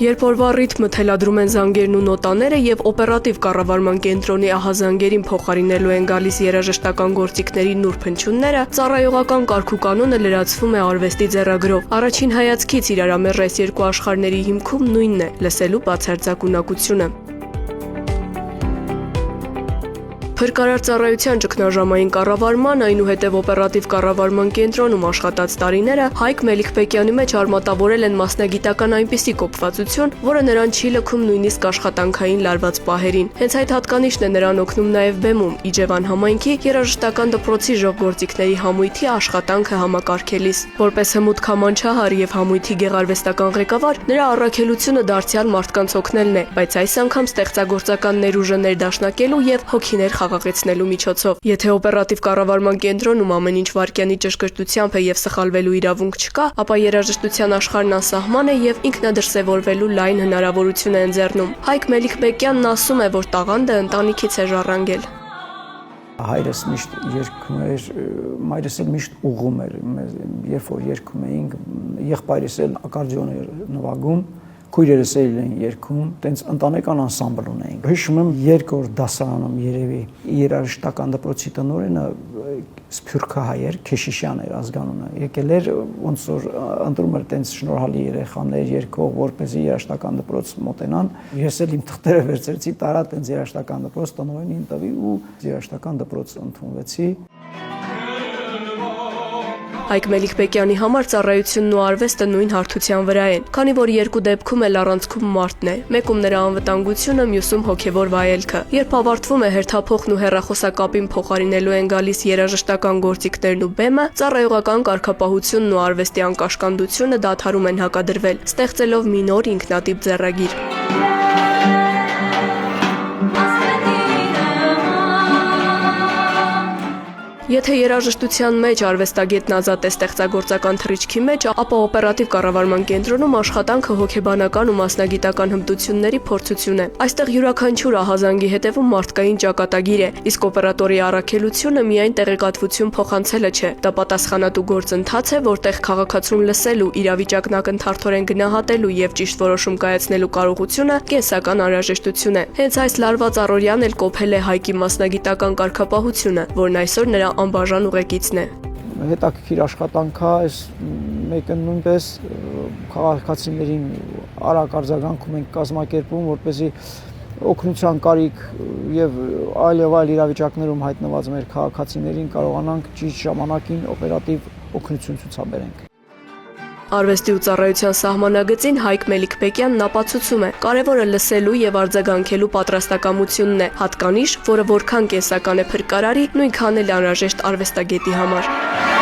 Երբ օրվա ռիթմը թելադրում են զանգերն ու նոտաները եւ օպերատիվ կառավարման կենտրոնի ահազանգերին փոխարինելու են գալիս երաժշտական գործիքների նուրբ հնչյունները, ծառայողական կարգուկանոնը լրացվում է արվեստի ձեռագրով։ Առաջին հայացքից իրարամերժ այս երկու աշխարհների հիմքում նույնն է՝ լսելու բացարձակ ունակությունը։ Փրկարար ծառայության ճգնաժամային կառավարման, այնուհետև օպերատիվ կառավարման կենտրոնում աշխատած տարիները Հայկ Մելիքբեկյանի մեջ արմատավորել են մասնագիտական այնպիսի կոփվածություն, որը նրան չի լքում նույնիսկ աշխատանքային լարված պահերին։ Հենց այդ հատկանիշն է նրան օգնում նաև բեմում Իջևան համայնքի երաժշտական դպրոցի ժողովրդիկների համույթի աշխատանքը համակարգելիս։ Որպես հմուտ քամանչահար եւ համույթի գեղարվեստական ղեկավար, նրա առաքելությունը դարձյալ մարդկանց օգնելն է, բայց այս անգամ ստեղծագործական ներուժը ներդաշնակելու եւ հոգիներ խաղաղեցնելու միջոցով։ Եթե օպերատիվ կառավարման կենտրոնում ամեն ինչ վայրկյանի ճշգրտությամբ է եւ սխալվելու իրավունք չկա, ապա երաժշտության աշխարհն անսահման է եւ ինքնադրսևորվելու լայն հնարավորություն է ընձեռնում։ Հայկ Մելիքբեկյանն ասում է, որ տաղանդը ընտանիքից է ժառանգել։ Հայրս միշտ երգում էր, մայրս էլ միշտ ուղղում էր, երբ որ երգում էինք, եղբայրս էլ ակարդեոն էր նվագում, քույրերս էլ էին երգում, տենց ընտանեկան անսամբլ ունեինք։ Հիշում եմ երկրորդ դասարանում երևի երաժշտական դպրոցի տնօրենը Սփյուռքահայ էր, Քեշիշյան էր ազգանունը։ Եկել էր ոնց որ ընտրում էր տենց շնորհալի երեխաներ երգող, որպեսզի երաժշտական դպրոց մոտենան։ Ես էլ իմ թղթերը վերցրեցի, տարա տենց երաժշտական դպրոց տնօրենին տվի ու երաժշտական դպրոց ընդունվեցի։ Հայկ Մելիքբեկյանի համար ծառայությունն ու արվեստը նույն հարթության վրա են, քանի որ երկու դեպքում էլ առանցքում մարդն է, մեկում նրա անվտանգությունը, մյուսում հոգևոր վայելքը։ Երբ ավարտվում է հերթափոխն ու հեռախոսակապին փոխարինելու են գալիս երաժշտական գործիքներն ու բեմը, ծառայողական կարգապահությունն ու արվեստի անկաշկանդությունը դադարում են հակադրվել, ստեղծելով մի նոր ինքնատիպ ձեռագիր։ Եթե երաժշտության մեջ արվեստագետն ազատ է ստեղծագործական թռիչքի մեջ, ապա օպերատիվ կառավարման կենտրոնում աշխատանքը հոգեբանական ու մասնագիտական հմտությունների փորձություն է։ Այստեղ յուրաքանչյուր ահազանգի հետևում մարդկային ճակատագիր է, իսկ օպերատորի առաքելությունը միայն տեղեկատվություն փոխանցելը չէ։ Դա պատասխանատու գործընթաց է, որտեղ քաղաքացուն լսելու, իրավիճակն ակնթարթորեն գնահատելու եւ ճիշտ որոշում կայացնելու կարողությունը կենսական անհրաժեշտություն է։ Հենց այս լարված առօրյան էլ կոփել է Հայկի մասնագիտական կարգապահությունը, որն այսօր նրա անբաժան ուղեկիցն է։ Հետաքրքիր աշխատանք է, այս մեկը նույնպես քաղաքացիներին արագ արձագանքում ենք կազմակերպում, որպեսզի օգնության կարիք եւ այլ իրավիճակներում հայտնված մեր քաղաքացիներին կարողանանք ճիշտ ժամանակին օպերատիվ օգնություն ցուցաբերենք։ Արվեստի ու ծառայության սահմանագծին Հայկ Մելիքբեկյանն ապացուցում է, կարևորը լսելու եւ արձագանքելու պատրաստակամությունն է, հատկանիշ, որը որքան կենսական է փրկարարի, նույնքան էլ անհրաժեշտ արվեստագետի համար։